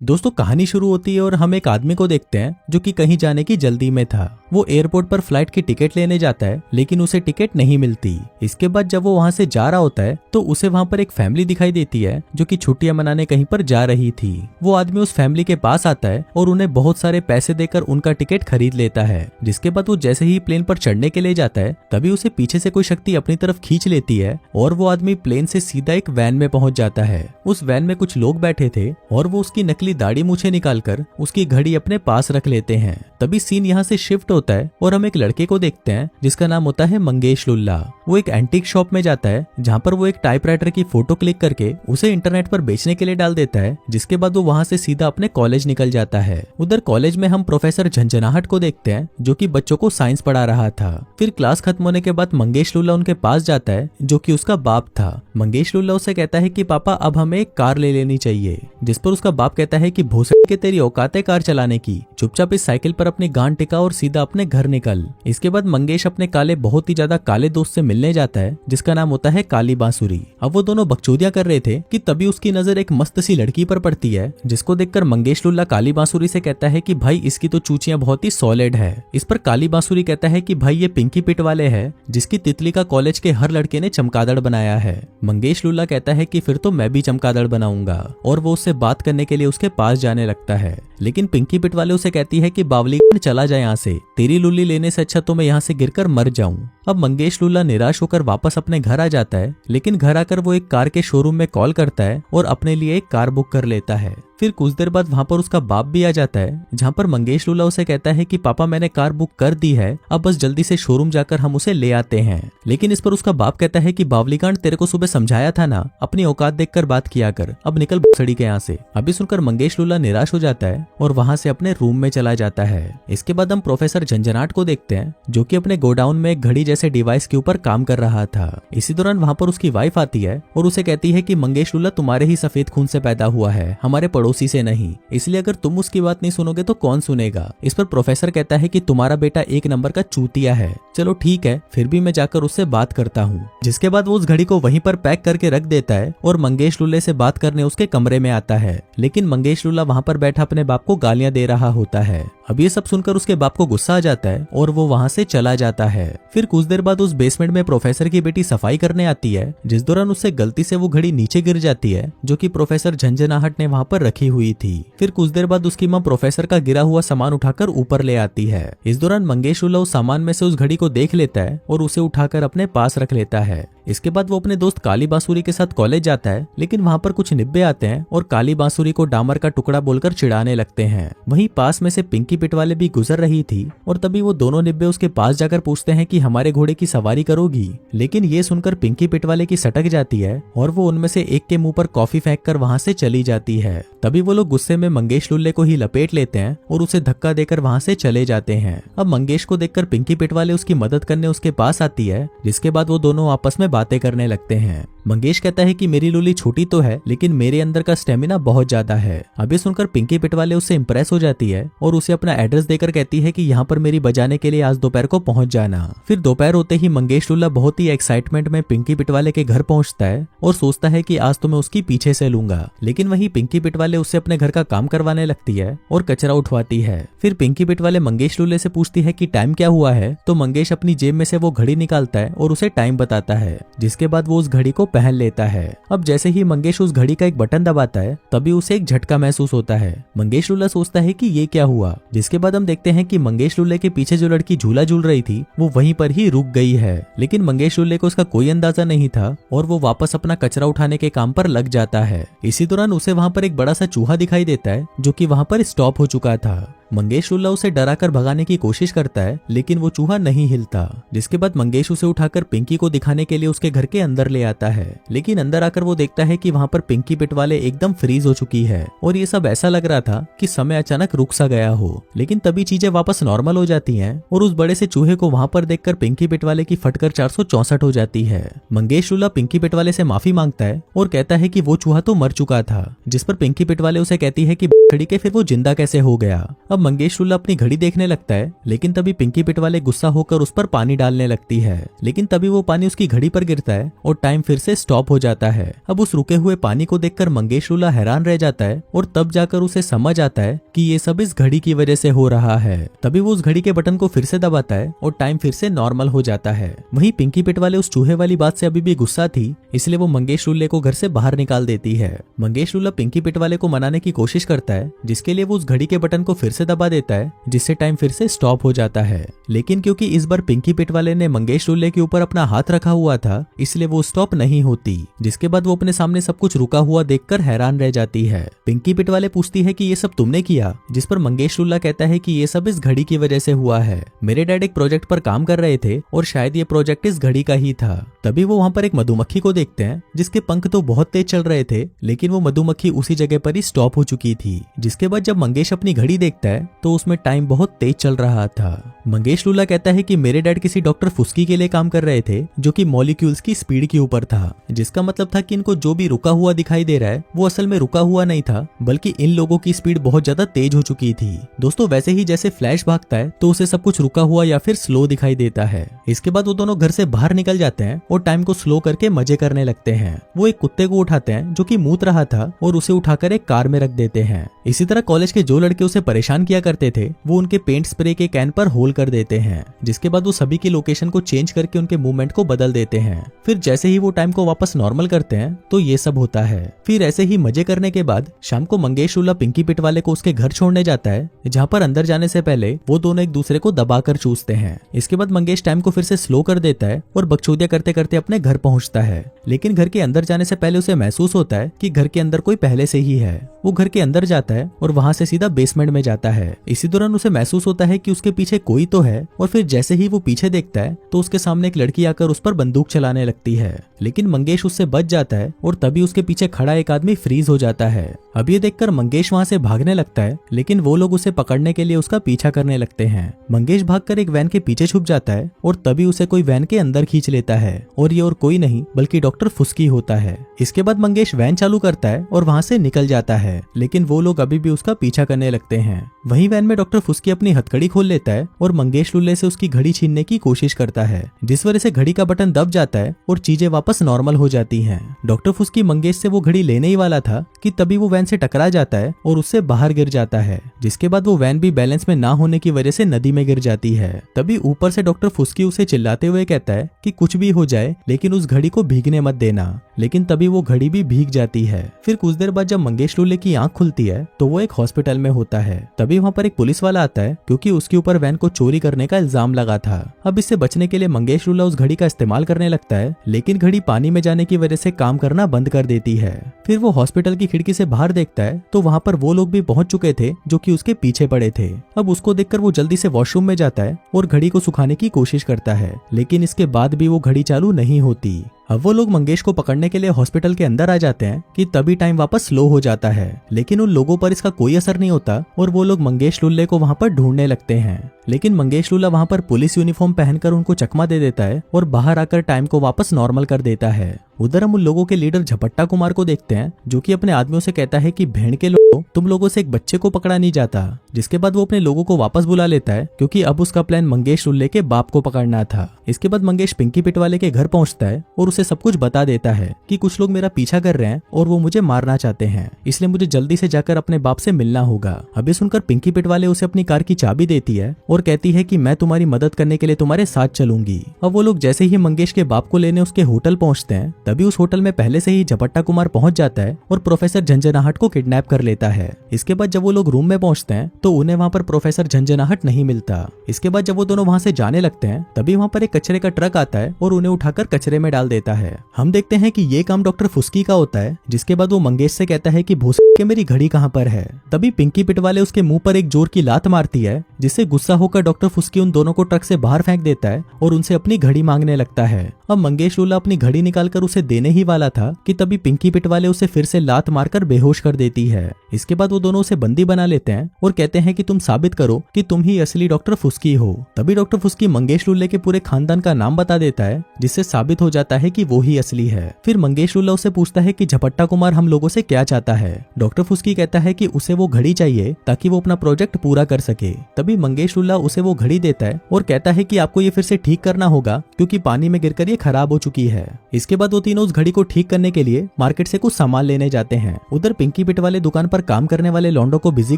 दोस्तों कहानी शुरू होती है और हम एक आदमी को देखते हैं जो कि कहीं जाने की जल्दी में था। वो एयरपोर्ट पर फ्लाइट की टिकट लेने जाता है लेकिन उसे टिकट नहीं मिलती। इसके बाद जब वो वहां से जा रहा होता है तो उसे वहां पर एक फैमिली दिखाई देती है जो कि छुट्टियां मनाने कहीं पर जा रही थी। वो आदमी उस फैमिली के पास आता है और उन्हें बहुत सारे पैसे देकर उनका टिकट खरीद लेता है। जिसके बाद वो जैसे ही प्लेन पर चढ़ने के लिए जाता है तभी उसे पीछे से कोई शक्ति अपनी तरफ खींच लेती है और वो आदमी प्लेन से सीधा एक वैन में पहुंच जाता है। उस वैन में कुछ लोग बैठे थे और वो उसकी नकली दाढ़ी मूछें निकालकर उसकी घड़ी अपने पास रख लेते हैं। तभी सीन यहाँ से शिफ्ट होता है और हम एक लड़के को देखते हैं जिसका नाम होता है मंगेश लुल्ला। वो एक एंटीक शॉप में जाता है जहाँ पर वो एक टाइपराइटर की फोटो क्लिक करके उसे इंटरनेट पर बेचने के लिए डाल देता है। जिसके बाद वो वहाँ से सीधा अपने कॉलेज निकल जाता है। उधर कॉलेज में हम प्रोफेसर झंझनाहट को देखते हैं जो कि बच्चों को साइंस पढ़ा रहा था। फिर क्लास खत्म होने के बाद मंगेश लुल्ला उनके पास जाता है जो कि उसका बाप था। मंगेश लुल्ला उसे कहता है कि पापा अब हमें एक कार ले लेनी चाहिए। जिस पर उसका बाप कहता है कि भोसड़ी के तेरी औकात है कार चलाने की, चुपचाप इस साइकिल पर अपनी गांड टिका और सीधा अपने घर निकल। इसके बाद मंगेश अपने काले बहुत ही ज्यादा काले दोस्त से मिलने जाता है जिसका नाम होता है काली बांसुरी। अब वो दोनों बकचोदियां कर रहे थे कि तभी उसकी नजर एक मस्त सी लड़की पर पड़ती है जिसको देखकर मंगेश लुल्ला काली बांसुरी से कहता है कि भाई इसकी तो चूचियां बहुत ही सॉलिड है। इस पर काली बांसुरी कहता है कि भाई ये पिंकी पिट वाले है जिसकी तितली का कॉलेज के हर लड़के ने चमकादड़ बनाया है। मंगेश लुल्ला कहता है कि फिर तो मैं भी चमकादड़ बनाऊंगा और वो उससे बात करने के लिए उसके पास जाने लगता है। लेकिन पिंकी पिट वाले उसे कहती है कि बावली चला जाए यहाँ से, तेरी लुल्ली लेने से अच्छा तो मैं यहाँ से गिरकर मर जाऊं। अब मंगेश लुल्ला निराश होकर वापस अपने घर आ जाता है लेकिन घर आकर वो एक कार के शोरूम में कॉल करता है और अपने लिए एक कार बुक कर लेता है। फिर कुछ देर बाद वहां पर उसका बाप भी आ जाता है जहां पर मंगेश लुल्ला उसे कहता है कि पापा मैंने कार बुक कर दी है, अब बस जल्दी से शोरूम जाकर हम उसे ले आते हैं। लेकिन इस पर उसका बाप कहता है कि बावलीकांड तेरे को सुबह समझाया था ना, अपनी औकात देखकर बात किया कर, अब निकल सड़ी के यहाँ से। अभी सुनकर मंगेश लुल्ला निराश हो जाता है और वहां से अपने रूम में चला जाता है। इसके बाद हम प्रोफेसर झंझनाट को देखते हैं जो कि अपने गोडाउन में एक घड़ी जैसे डिवाइस के ऊपर काम कर रहा था। इसी दौरान वहां पर उसकी वाइफ आती है और उसे कहती है कि मंगेश लुल्ला तुम्हारे ही सफेद खून से पैदा हुआ है, हमारे पड़ोसी से नहीं, इसलिए अगर तुम उसकी बात नहीं सुनोगे तो कौन सुनेगा। इस पर प्रोफेसर कहता है कि तुम्हारा बेटा एक नंबर का चूतिया है, चलो ठीक है फिर भी मैं जाकर उससे बात करता हूँ। जिसके बाद वो उस घड़ी को वहीं पर पैक करके रख देता है और मंगेश लुल्ले से बात करने उसके कमरे में आता है। लेकिन मंगेश लुल्ला वहां पर बैठा अपने बाप को गालियां दे रहा होता है। अब ये सब सुनकर उसके बाप को गुस्सा आ जाता है और वो वहां से चला जाता है। फिर कुछ देर बाद उस बेसमेंट में प्रोफेसर की बेटी सफाई करने आती है जिस दौरान उससे गलती से वो घड़ी नीचे गिर जाती है जो कि प्रोफेसर झंझनाहट ने वहां पर रखी हुई थी। फिर कुछ देर बाद उसकी मां प्रोफेसर का गिरा हुआ सामान उठाकर ऊपर ले आती है। इस दौरान मंगेश लुल्ला उस सामान में से उस घड़ी को देख लेता है और उसे उठाकर अपने पास रख लेता है। इसके बाद वो अपने दोस्त काली बांसुरी के साथ कॉलेज जाता है लेकिन वहां पर कुछ निब्बे आते हैं और काली बांसुरी को डामर का टुकड़ा बोलकर चिढ़ाने लगते हैं। वहीं पास में से पिंकी पिट वाले भी गुजर रही थी और तभी वो दोनों निब्बे उसके पास जाकर पूछते हैं कि हमारे घोड़े की सवारी करोगी। लेकिन ये सुनकर पिंकी पिट वाले की सटक जाती है और वो उनमें से एक के मुंह पर कॉफी फेंक कर वहां से चली जाती है। तभी वो लोग गुस्से में मंगेश लुल्ले को ही लपेट लेते हैं और उसे धक्का देकर वहां से चले जाते हैं। अब मंगेश को देखकर पिंकी पिट वाले उसकी मदद करने उसके पास आती है जिसके बाद वो दोनों आपस में बातें करने लगते हैं। मंगेश कहता है कि मेरी लुल्ली छोटी तो है लेकिन मेरे अंदर का स्टेमिना बहुत ज्यादा है। अब ये सुनकर पिंकी पिट वाले उससे इंप्रेस हो जाती है और उसे अपना एड्रेस देकर कहती है कि यहाँ पर मेरी बजाने के लिए आज दोपहर को पहुंच जाना। फिर दोपहर होते ही मंगेश लुल्ला बहुत ही एक्साइटमेंट में पिंकी पिट वाले के घर पहुंचता है और सोचता है कि आज तो मैं उसकी पीछे से लूंगा। लेकिन वहीं पिंकी पिट वाले उससे अपने घर का काम करवाने लगती है और कचरा उठवाती है। फिर पिंकी पिट वाले मंगेश लुल्ले से पूछती है कि टाइम क्या हुआ है, तो मंगेश अपनी जेब में से वो घड़ी निकालता है और उसे टाइम बताता है। जिसके बाद वो उस घड़ी को पहन लेता है। अब जैसे ही मंगेश उस घड़ी का एक बटन दबाता है तभी उसे एक झटका महसूस होता है। मंगेश लुल्ला सोचता है कि ये क्या हुआ। जिसके बाद हम देखते हैं कि मंगेश लुल्ले के पीछे जो लड़की झूला झूल रही थी वो वहीं पर ही रुक गई है। लेकिन मंगेश लुल्ले को उसका कोई अंदाजा नहीं था और वो वापस अपना कचरा उठाने के काम पर लग जाता है। इसी दौरान उसे वहां पर एक बड़ा सा चूहा दिखाई देता है जो कि वहां पर स्टॉप हो चुका था। मंगेश लुल्ला उसे डराकर भगाने की कोशिश करता है लेकिन वो चूहा नहीं हिलता। जिसके बाद मंगेश उसे उठाकर पिंकी को दिखाने के लिए उसके घर के अंदर ले आता है। लेकिन अंदर आकर वो देखता है कि वहां पर पिंकी पिट वाले एकदम फ्रीज हो चुकी है और ये सब ऐसा लग रहा था कि समय अचानक रुक सा गया हो। लेकिन तभी चीजें वापस नॉर्मल हो जाती हैं और उस बड़े से चूहे को वहां पर देखकर पिंकी पिट वाले की फटकर 464 हो जाती है। मंगेश लुल्ला पिंकी पिट वाले से माफी मांगता है और कहता है कि वो चूहा तो मर चुका था। जिस पर पिंकी पिट वाले उसे कहती है कि खड़ी के फिर वो जिंदा कैसे हो गया। अब अब मंगेश लुल्ला अपनी घड़ी देखने लगता है, लेकिन तभी पिंकी पिट वाले गुस्सा होकर उस पर पानी डालने लगती है, लेकिन तभी वो पानी उसकी घड़ी पर गिरता है और टाइम फिर से स्टॉप हो जाता है। अब उस रुके हुए पानी को देखकर मंगेश लुल्ला हैरान रह जाता है और तब जाकर उसे समझ आता है कि ये सब इस घड़ी की वजह से हो रहा है। तभी वो उस घड़ी के बटन को फिर से दबाता है और टाइम फिर से नॉर्मल हो जाता है। वहीं पिंकी पिट वाले उस चूहे वाली बात से अभी भी गुस्सा थी, इसलिए वो मंगेश लुल्ले को घर से बाहर निकाल देती है। मंगेश लुल्ला पिंकी पिट वाले को मनाने की कोशिश करता है, जिसके लिए वो उस घड़ी के बटन को फिर से दबा देता है, जिससे टाइम फिर से स्टॉप हो जाता है। लेकिन क्योंकि इस बार पिंकी पिट वाले ने मंगेश लुल्ले के ऊपर अपना हाथ रखा हुआ था, इसलिए वो स्टॉप नहीं होती, जिसके बाद वो अपने सामने सब कुछ रुका हुआ देखकर हैरान रह जाती है। पिंकी पिट वाले पूछती है कि ये सब तुमने किया, जिस पर मंगेश लुल्ला कहता है कि ये सब इस घड़ी की वजह से हुआ है। मेरे डैड एक प्रोजेक्ट पर काम कर रहे थे और शायद ये प्रोजेक्ट इस घड़ी का ही था। तभी वो वहाँ पर एक मधुमक्खी को देखते हैं, जिसके पंख तो बहुत तेज चल रहे थे, लेकिन वो मधुमक्खी उसी जगह पर ही स्टॉप हो चुकी थी। जिसके बाद जब मंगेश अपनी घड़ी देखता है तो उसमें टाइम बहुत तेज चल रहा था। मंगेश लुल्ला कहता है कि मेरे डैड किसी डॉक्टर फुस्की के लिए काम कर रहे थे, जो कि मॉलिक्यूल्स की स्पीड के ऊपर था, जिसका मतलब था कि इनको जो भी रुका हुआ दिखाई दे रहा है वो असल में रुका हुआ नहीं था, बल्कि इन लोगों की स्पीड बहुत ज्यादा तेज हो चुकी थी। दोस्तों, वैसे ही जैसे फ्लैश भागता है तो उसे सब कुछ रुका हुआ या फिर स्लो दिखाई देता है। इसके बाद वो दोनों घर से बाहर निकल जाते हैं और टाइम को स्लो करके मजे करने लगते हैं। वो एक कुत्ते को उठाते हैं जो कि मूत रहा था और उसे उठाकर एक कार में रख देते हैं। इसी तरह कॉलेज के जो लड़के उसे परेशान किया करते थे वो उनके पेंट स्प्रे के कैन पर होल कर देते हैं, जिसके बाद वो सभी की लोकेशन को चेंज करके उनके मूवमेंट को बदल देते हैं। फिर जैसे ही वो टाइम को वापस नॉर्मल करते हैं तो ये सब होता है। फिर ऐसे ही मजे करने के बाद शाम को मंगेश लुल्ला पिंकी पिट वाले को उसके घर छोड़ने जाता है, जहाँ पर अंदर जाने से पहले वो दोनों एक दूसरे को दबाकर चूसते हैं। इसके बाद मंगेश टाइम को फिर से स्लो कर देता है और बकचोदिया करते करते अपने घर पहुंचता है, लेकिन घर के अंदर जाने से पहले उसे महसूस होता है कि घर के अंदर कोई पहले से ही है। वो घर के अंदर जाता है और वहां से सीधा बेसमेंट में जाता है। इसी दौरान उसे महसूस होता है कि उसके पीछे कोई तो है, और फिर जैसे ही वो पीछे देखता है तो उसके सामने एक लड़की आकर उस पर बंदूक चलाने लगती है, लेकिन मंगेश उससे बच जाता है और तभी उसके पीछे खड़ा एक आदमी फ्रीज हो जाता है। अब ये देखकर मंगेश वहां से भागने लगता है, लेकिन वो लोग उसे पकड़ने के लिए उसका पीछा करने लगते हैं। मंगेश भागकर एक वैन के पीछे छुप जाता है और तभी उसे कोई वैन के अंदर खींच लेता है, और ये और कोई नहीं बल्कि डॉक्टर फुस्की होता है। इसके बाद मंगेश वैन चालू करता है और वहां से निकल जाता है, लेकिन वो लोग अभी भी उसका पीछा करने लगते हैं। वहीं वैन में डॉक्टर फुस्की अपनी हथकड़ी खोल लेता है और मंगेश लुल्ले से उसकी घड़ी छीनने की कोशिश करता है, जिस वजह से घड़ी का बटन दब जाता है और चीजें वापस नॉर्मल हो जाती हैं। डॉक्टर फुस्की मंगेश से वो घड़ी लेने ही वाला था कि तभी वो वैन से टकरा जाता है और उससे बाहर गिर जाता है, जिसके बाद वो वैन भी बैलेंस में ना होने की वजह से नदी में गिर जाती है। तभी ऊपर से डॉक्टर फुस्की उसे चिल्लाते हुए कहता है कि कुछ भी हो जाए लेकिन उस घड़ी को भीगने मत देना, लेकिन तभी वो घड़ी भी भीग जाती है। फिर कुछ देर बाद जब मंगेश लुल्ले की आंख खुलती है तो वो एक हॉस्पिटल में होता है। तभी वहाँ पर एक पुलिस वाला आता है, क्योंकि उसके ऊपर वैन को चोरी करने का इल्जाम लगा था। अब इससे बचने के लिए मंगेश लुल्ला उस घड़ी का इस्तेमाल करने लगता है, लेकिन घड़ी पानी में जाने की वजह से काम करना बंद कर देती है। फिर वो हॉस्पिटल की खिड़की से बाहर देखता है तो वहाँ पर वो लोग भी पहुंच चुके थे जो कि उसके पीछे पड़े थे। अब उसको देखकर वो जल्दी से वॉशरूम में जाता है और घड़ी को सुखाने की कोशिश करता है, लेकिन इसके बाद भी वो घड़ी चालू नहीं होती। अब वो लोग मंगेश को पकड़ने के लिए हॉस्पिटल के अंदर आ जाते हैं कि तभी टाइम वापस स्लो हो जाता है, लेकिन उन लोगों पर इसका कोई असर नहीं होता और वो लोग मंगेश लुल्ले को वहां पर ढूंढने लगते हैं। लेकिन मंगेश लुल्ला वहां पर पुलिस यूनिफॉर्म पहनकर उनको चकमा दे देता है और बाहर आकर टाइम को वापस नॉर्मल कर देता है। उधर हम उन लोगों के लीडर झपट्टा कुमार को देखते हैं, जो कि अपने आदमियों से कहता है कि भेड़ के लोगों, तुम लोगों से एक बच्चे को पकड़ा नहीं जाता। जिसके बाद वो अपने लोगों को वापस बुला लेता है, क्योंकि अब उसका प्लान मंगेश लुल्ले के बाप को पकड़ना था। इसके बाद मंगेश पिंकी पिट वाले के घर पहुंचता है और उसे सब कुछ बता देता है कि कुछ लोग मेरा पीछा कर रहे हैं और वो मुझे मारना चाहते हैं, इसलिए मुझे जल्दी से जाकर अपने बाप से मिलना होगा। अभी सुनकर पिंकी पिट वाले उसे अपनी कार की चाबी देती है और कहती है कि मैं तुम्हारी मदद करने के लिए तुम्हारे साथ चलूंगी। अब वो लोग जैसे ही मंगेश के बाप को लेने उसके होटल पहुंचते हैं, तभी उस होटल में पहले से ही झपट्टा कुमार पहुंच जाता है और प्रोफेसर झंझनाहट को किडनैप कर लेता है। इसके बाद जब वो लोग रूम में पहुंचते हैं तो उन्हें वहां पर प्रोफेसर झंझनाहट नहीं मिलता। इसके बाद जब वो दोनों वहां से जाने लगते हैं तभी वहां पर एक कचरे का ट्रक आता है और उन्हें उठाकर कचरे में डाल देता है। हम देखते हैं कि ये काम डॉक्टर फुस्की का होता है। जिसके बाद वो मंगेश से कहता है कि भूस के मेरी घड़ी कहाँ पर है। तभी पिंकी पिट वाले उसके मुंह पर एक जोर की लात मारती है, जिससे गुस्सा होकर डॉक्टर फुस्की उन दोनों को ट्रक से बाहर फेंक देता है और उनसे अपनी घड़ी मांगने लगता है। अब मंगेश लुल्ला अपनी घड़ी निकालकर उसे देने ही वाला था कि तभी पिंकी पिट वाले उसे फिर से लात मारकर बेहोश कर देती है। इसके बाद वो दोनों उसे बंदी बना लेते हैं और कहते हैं कि तुम साबित करो कि तुम ही असली डॉक्टर फुस्की हो। तभी डॉक्टर फुस्की मंगेश लुल्ले के पूरे खानदान का नाम बता देता है, जिससे साबित हो जाता है कि वो ही असली है। फिर मंगेश लुल्ला उससे पूछता है कि झपट्टा कुमार हम लोगों से क्या चाहता है। डॉक्टर फुस्की कहता है कि उसे वो घड़ी चाहिए ताकि वो अपना प्रोजेक्ट पूरा कर सके। तभी मंगेश लुल्ला उसे वो घड़ी देता है और कहता है कि आपको ये फिर से ठीक करना होगा क्योंकि पानी में गिरकर ये खराब हो चुकी है। इसके बाद वो तीनों उस घड़ी को ठीक करने के लिए मार्केट से कुछ सामान लेने जाते हैं। उधर पिंकी पिट वाले दुकान पर काम करने वाले लौंडो को बिजी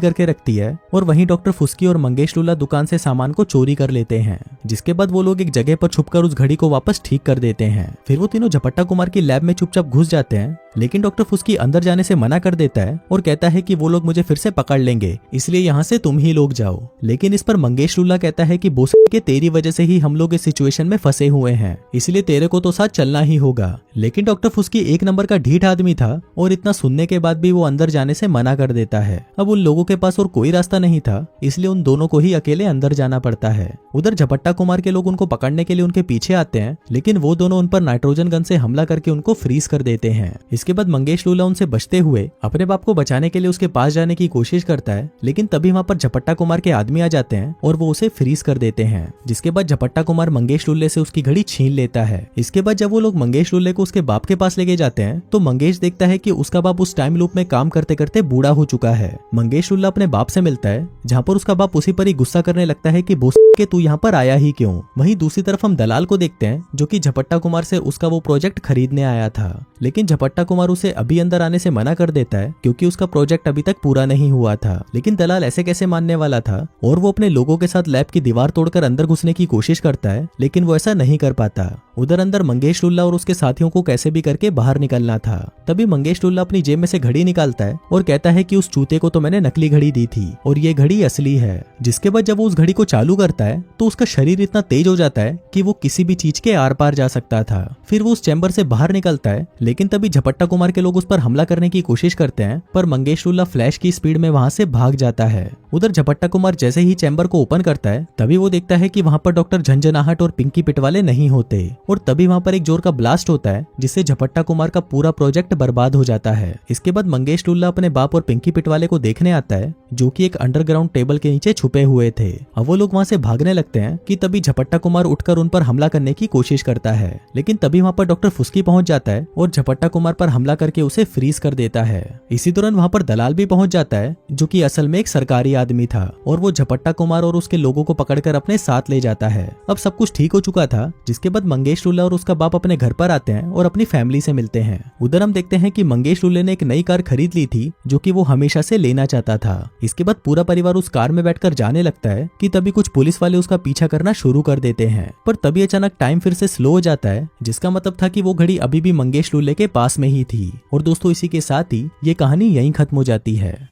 करके रखती है और वहीं डॉक्टर फुस्की और मंगेश लुल्ला दुकान से सामान को चोरी कर लेते हैं, जिसके बाद वो लोग एक जगह पर छुपकर उस घड़ी को वापस ठीक कर देते हैं। फिर वो तीनों झपट्टा कुमार की लैब में चुपचाप घुस जाते हैं, लेकिन डॉक्टर फुस्की अंदर जाने से मना कर देता है और कहता है कि वो लोग मुझे फिर से पकड़ लेंगे, इसलिए यहाँ से तुम ही लोग जाओ। लेकिन इस पर मंगेश लुल्ला कहता है कि बोस के तेरी वजह से ही हम लोग इस सिचुएशन में फंसे हुए हैं, इसलिए तेरे को तो साथ चलना ही होगा। लेकिन डॉक्टर फुस्की एक नंबर का ढीठ आदमी था और इतना सुनने के बाद भी वो अंदर जाने से मना कर देता है। अब उन लोगों के पास और कोई रास्ता नहीं था, इसलिए उन दोनों को ही अकेले अंदर जाना पड़ता है। उधर झपट्टा कुमार के लोग उनको पकड़ने के लिए उनके पीछे आते हैं, लेकिन वो दोनों उन पर नाइट्रोजन गन से हमला करके उनको फ्रीज कर देते हैं। इसके बाद मंगेश लुल्ला उनसे बचते हुए अपने बाप को बचाने के लिए उसके पास जाने की कोशिश करता है, लेकिन तभी वहां पर झपट्टा कुमार के आदमी आ जाते हैं और वो उसे फ्रीज कर देते हैं। जिसके बाद झपट्टा कुमार मंगेश लुल्ले से उसकी घड़ी छीन लेता है। इसके बाद जब वो लोग मंगेश लुल्ले को उसके बाप के पास लेके जाते हैं तो मंगेश देखता है कि उसका बाप उस टाइम लूप में काम करते करते बूढ़ा हो चुका है। मंगेश लुल्ला अपने बाप से मिलता है, जहाँ पर उसका बाप उसी पर ही गुस्सा करने लगता है कि बोस के तू यहाँ पर आया ही क्यों। वहीं दूसरी तरफ हम दलाल को देखते हैं जो कि झपट्टा कुमार से उसका वो प्रोजेक्ट खरीदने आया था, लेकिन झपट्टा कुमार उसे अभी अंदर आने से मना कर देता है क्योंकि उसका प्रोजेक्ट अभी तक पूरा नहीं हुआ था। लेकिन दलाल ऐसे कैसे मानने वाला था और वो अपने लोगों के साथ लैब की दीवार तोड़कर अंदर घुसने की कोशिश करता है, लेकिन वो ऐसा नहीं कर पाता। उधर अंदर मंगेश लुल्ला और उसके साथियों को कैसे भी करके बाहर निकलना था। तभी मंगेश लुल्ला अपनी जेब में से घड़ी निकालता है और कहता है कि उस चूते को तो मैंने नकली घड़ी दी थी और ये घड़ी असली है। जिसके बाद जब वो उस घड़ी को चालू करता है तो उसका शरीर इतना तेज हो जाता है कि वो किसी भी चीज के आर पार जा सकता था। फिर वो उस चैम्बर से बाहर निकलता है, लेकिन तभी झपट्टा कुमार के लोग उस पर हमला करने की कोशिश करते हैं, पर मंगेश लुल्ला फ्लैश की स्पीड में वहां से भाग जाता है। उधर झपट्टा कुमार जैसे ही चैम्बर को ओपन करता है तभी वो देखता है कि वहां पर डॉक्टर झंझनाहट और पिंकी पिट वाले नहीं होते और तभी वहां पर एक जोर का ब्लास्ट होता है जिससे झपट्टा कुमार का पूरा प्रोजेक्ट बर्बाद हो जाता है। इसके बाद मंगेश लुल्ला अपने बाप और पिंकी पिट वाले को देखने आता है जो कि एक अंडरग्राउंड टेबल के नीचे छुपे हुए थे। अब वो लोग वहां से भागने लगते हैं कि तभी झपट्टा कुमार उठकर उन पर हमला करने की कोशिश करता है, लेकिन तभी वहां पर डॉक्टर फुस्की पहुंच जाता है और झपट्टा कुमार पर हमला करके उसे फ्रीज कर देता है। इसी दौरान वहां पर दलाल भी पहुंच जाता है जो कि असल में एक सरकारी आदमी था और वो झपट्टा कुमार और उसके लोगों को पकड़कर अपने साथ ले जाता है। अब सब कुछ ठीक हो चुका था, जिसके बाद मंगेश लुल्ला और उसका बाप अपने घर पर आते हैं और अपनी फैमिली से मिलते हैं। उधर हम देखते हैं कि मंगेश लुल्ले ने एक नई कार खरीद ली थी जो कि वो हमेशा से लेना चाहता था। इसके बाद पूरा परिवार उस कार में बैठकर जाने लगता है कि तभी कुछ पुलिस वाले उसका पीछा करना शुरू कर देते हैं, पर तभी अचानक टाइम फिर से स्लो हो जाता है, जिसका मतलब था कि वो घड़ी अभी भी मंगेश लुल्ले के पास में ही थी। और दोस्तों इसी के साथ ही ये कहानी यहीं खत्म हो जाती है।